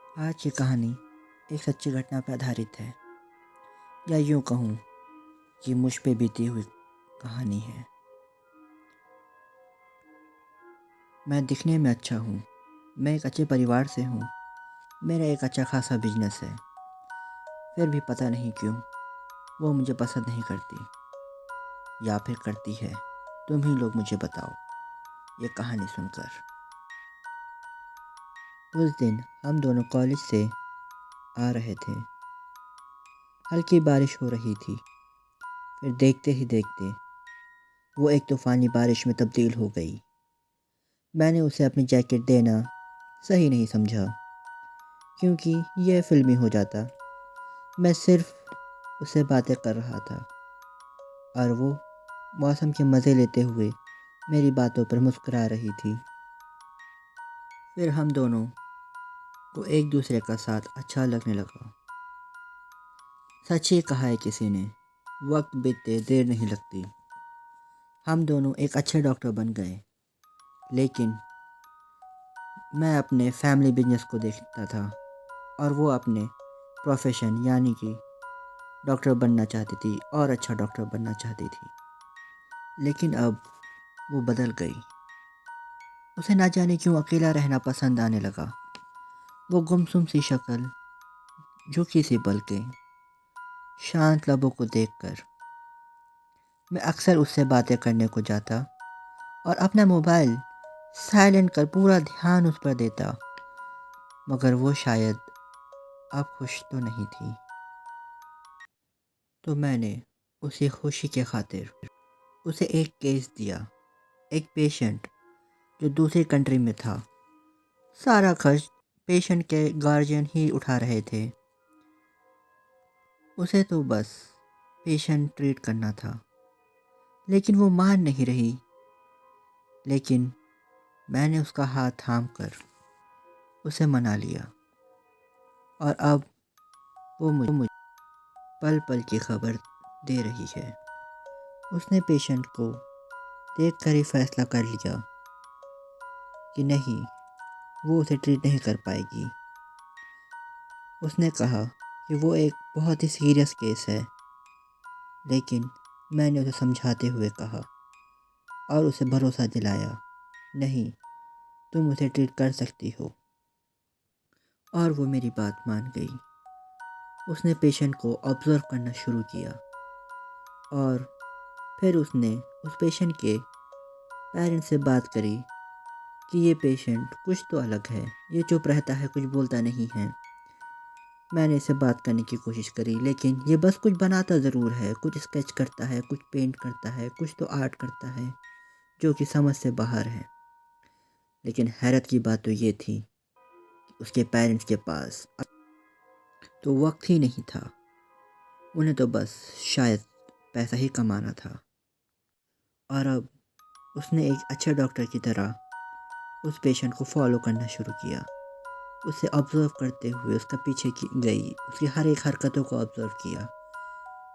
आज की कहानी एक सच्ची घटना पर आधारित है, या यूँ कहूँ कि मुझ पे बीती हुई कहानी है। मैं दिखने में अच्छा हूँ, मैं एक अच्छे परिवार से हूँ, मेरा एक अच्छा खासा बिजनेस है। फिर भी पता नहीं क्यों वो मुझे पसंद नहीं करती, या फिर करती है। तुम ही लोग मुझे बताओ ये कहानी सुनकर। उस दिन हम दोनों कॉलेज से आ रहे थे। हल्की बारिश हो रही थी। फिर देखते ही देखते वो एक तूफ़ानी बारिश में तब्दील हो गई। मैंने उसे अपनी जैकेट देना सही नहीं समझा, क्योंकि यह फिल्मी हो जाता। मैं सिर्फ उससे बातें कर रहा था और वो मौसम के मज़े लेते हुए मेरी बातों पर मुस्कुरा रही थी। फिर हम दोनों को एक दूसरे का साथ अच्छा लगने लगा। सच ही कहा है किसी ने, वक्त बीतते देर नहीं लगती। हम दोनों एक अच्छे डॉक्टर बन गए, लेकिन मैं अपने फैमिली बिजनेस को देखता था और वो अपने प्रोफेशन यानी कि डॉक्टर बनना चाहती थी और अच्छा डॉक्टर बनना चाहती थी। लेकिन अब वो बदल गई। उसे ना जाने क्यों अकेला रहना पसंद आने लगा। वो गुमसुम सी शक्ल, झुकी सी पलकें, शांत लबों को देखकर मैं अक्सर उससे बातें करने को जाता और अपना मोबाइल साइलेंट कर पूरा ध्यान उस पर देता। मगर वो शायद अब खुश तो नहीं थी। तो मैंने उसे खुशी के खातिर उसे एक केस दिया। एक पेशेंट जो दूसरी कंट्री में था। सारा खर्च पेशेंट के गार्जियन ही उठा रहे थे। उसे तो बस पेशेंट ट्रीट करना था, लेकिन वो मान नहीं रही। लेकिन मैंने उसका हाथ थाम कर उसे मना लिया और अब वो मुझे पल पल की खबर दे रही है। उसने पेशेंट को देखकर ही फैसला कर लिया कि नहीं, वो उसे ट्रीट नहीं कर पाएगी। उसने कहा कि वो एक बहुत ही सीरियस केस है, लेकिन मैंने उसे समझाते हुए कहा और उसे भरोसा दिलाया, नहीं, तुम उसे ट्रीट कर सकती हो। और वो मेरी बात मान गई। उसने पेशेंट को ऑब्जर्व करना शुरू किया और फिर उसने उस पेशेंट के पेरेंट्स से बात करी कि ये पेशेंट कुछ तो अलग है, ये चुप रहता है, कुछ बोलता नहीं है। मैंने इसे बात करने की कोशिश करी, लेकिन ये बस कुछ बनाता ज़रूर है, कुछ स्केच करता है, कुछ पेंट करता है, कुछ तो आर्ट करता है जो कि समझ से बाहर है। लेकिन हैरत की बात तो ये थी कि उसके पेरेंट्स के पास तो वक्त ही नहीं था। उन्हें तो बस शायद पैसा ही कमाना था। और अब उसने एक अच्छे डॉक्टर की तरह उस पेशेंट को फॉलो करना शुरू किया। उसे ऑब्जर्व करते हुए उसका पीछे की गई, उसकी हर एक हरकतों को ऑब्जर्व किया।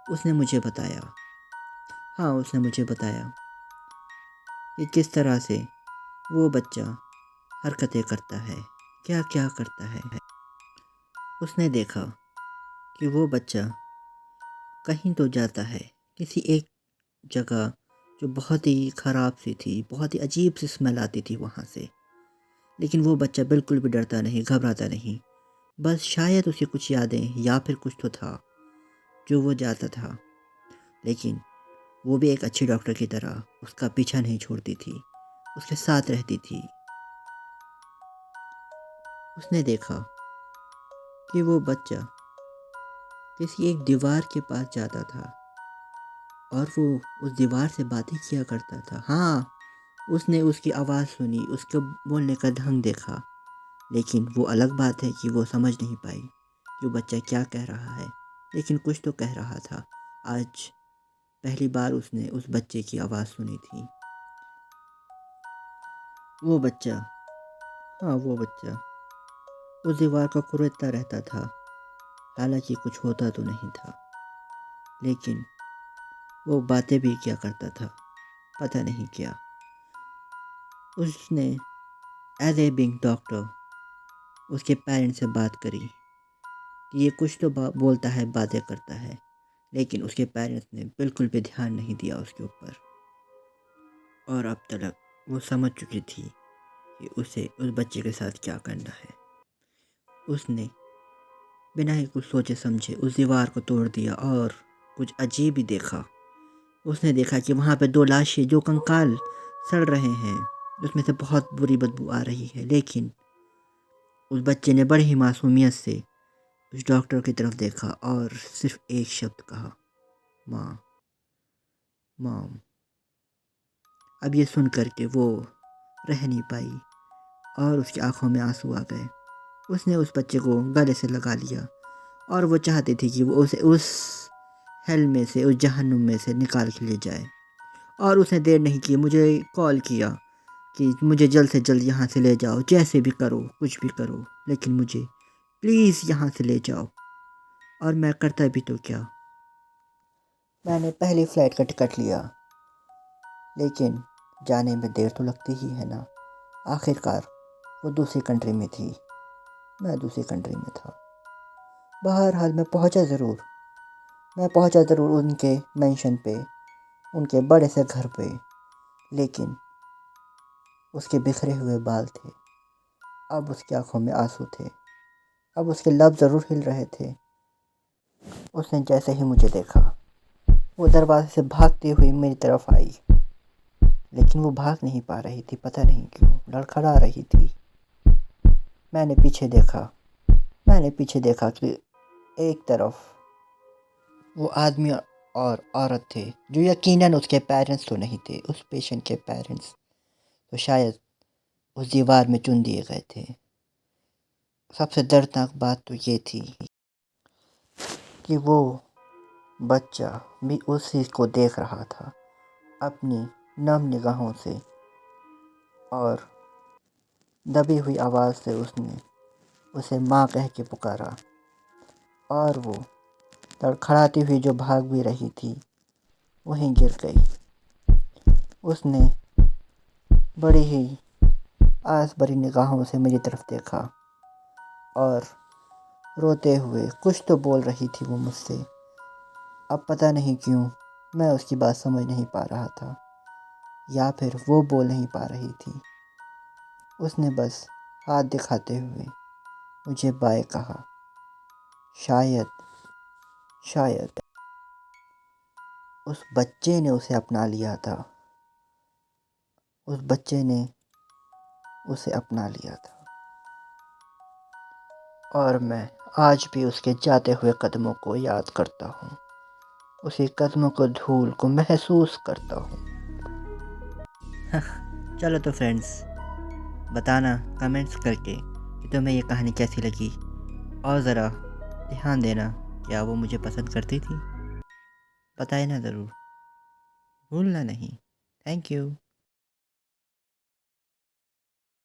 उसने मुझे बताया, हाँ, उसने मुझे बताया कि किस तरह से वो बच्चा हरकतें करता है, क्या क्या करता है। उसने देखा कि वो बच्चा कहीं तो जाता है, किसी एक जगह जो बहुत ही ख़राब सी थी, बहुत ही अजीब सी स्मेल आती थी वहाँ से। लेकिन वो बच्चा बिल्कुल भी डरता नहीं, घबराता नहीं। बस शायद उसे कुछ यादें या फिर कुछ तो था जो वो जाता था। लेकिन वो भी एक अच्छी डॉक्टर की तरह उसका पीछा नहीं छोड़ती थी, उसके साथ रहती थी। उसने देखा कि वो बच्चा किसी एक दीवार के पास जाता था और वो उस दीवार से बातें किया करता था। हाँ, उसने उसकी आवाज़ सुनी, उसके बोलने का ढंग देखा। लेकिन वो अलग बात है कि वो समझ नहीं पाई कि वो बच्चा क्या कह रहा है, लेकिन कुछ तो कह रहा था। आज पहली बार उसने उस बच्चे की आवाज़ सुनी थी। वो बच्चा, हाँ, वो बच्चा उस दीवार को कुरेदता रहता था। हालांकि कुछ होता तो नहीं था, लेकिन वो बातें भी क्या करता था, पता नहीं क्या। उसने एज ए बिंग डॉक्टर उसके पेरेंट्स से बात करी कि ये कुछ तो बोलता है, बातें करता है, लेकिन उसके पेरेंट्स ने बिल्कुल भी ध्यान नहीं दिया उसके ऊपर। और अब तक वो समझ चुकी थी कि उसे उस बच्चे के साथ क्या करना है। उसने बिना ही कुछ सोचे समझे उस दीवार को तोड़ दिया और कुछ अजीब ही देखा। उसने देखा कि वहाँ पे 2 लाशें जो कंकाल सड़ रहे हैं, उसमें से बहुत बुरी बदबू आ रही है। लेकिन उस बच्चे ने बड़ी ही मासूमियत से उस डॉक्टर की तरफ देखा और सिर्फ एक शब्द कहा, माँ, मॉम। अब ये सुन कर के वो रह नहीं पाई और उसकी आंखों में आंसू आ गए। उसने उस बच्चे को गले से लगा लिया और वो चाहती थी कि वो उसे उस हेल में से, उस जहन्नुम में से निकाल के ले जाए। और उसने देर नहीं की, मुझे कॉल किया कि मुझे जल्द से जल्द यहाँ से ले जाओ, जैसे भी करो, कुछ भी करो, लेकिन मुझे प्लीज़ यहाँ से ले जाओ। और मैं करता भी तो क्या, मैंने पहली फ़्लाइट का टिकट लिया, लेकिन जाने में देर तो लगती ही है ना। आखिरकार वो दूसरी कंट्री में थी, मैं दूसरी कंट्री में था। बहरहाल मैं पहुंचा ज़रूर उनके मेंशन पे, उनके बड़े से घर पे, लेकिन उसके बिखरे हुए बाल थे। अब उसकी आंखों में आंसू थे। अब उसके लब ज़रूर हिल रहे थे। उसने जैसे ही मुझे देखा, वो दरवाजे से भागती हुई मेरी तरफ आई, लेकिन वो भाग नहीं पा रही थी, पता नहीं क्यों, लड़खड़ा रही थी। मैंने पीछे देखा कि एक तरफ वो आदमी और औरत थे, जो यकीनन उसके पेरेंट्स तो नहीं थे। उस पेशेंट के पेरेंट्स तो शायद उस दीवार में चुन दिए गए थे। सबसे दर्दनाक बात तो ये थी कि वो बच्चा भी उसी को देख रहा था अपनी नम निगाहों से, और दबी हुई आवाज़ से उसने उसे माँ कह के पुकारा। और वो लड़खड़ाती हुई जो भाग भी रही थी, वहीं गिर गई। उसने बड़ी ही आस भरी निगाहों से मेरी तरफ देखा और रोते हुए कुछ तो बोल रही थी वो मुझसे। अब पता नहीं क्यों मैं उसकी बात समझ नहीं पा रहा था, या फिर वो बोल नहीं पा रही थी। उसने बस हाथ दिखाते हुए मुझे बाय कहा। शायद उस बच्चे ने उसे अपना लिया था। उस बच्चे ने उसे अपना लिया था, और मैं आज भी उसके जाते हुए कदमों को याद करता हूँ, उसी कदमों को, धूल को महसूस करता हूँ। चलो तो फ्रेंड्स, बताना कमेंट्स करके कि तुम्हें ये कहानी कैसी लगी, और ज़रा ध्यान देना क्या वो मुझे पसंद करती थी। बताए ना ज़रूर, भूलना नहीं। Thank you.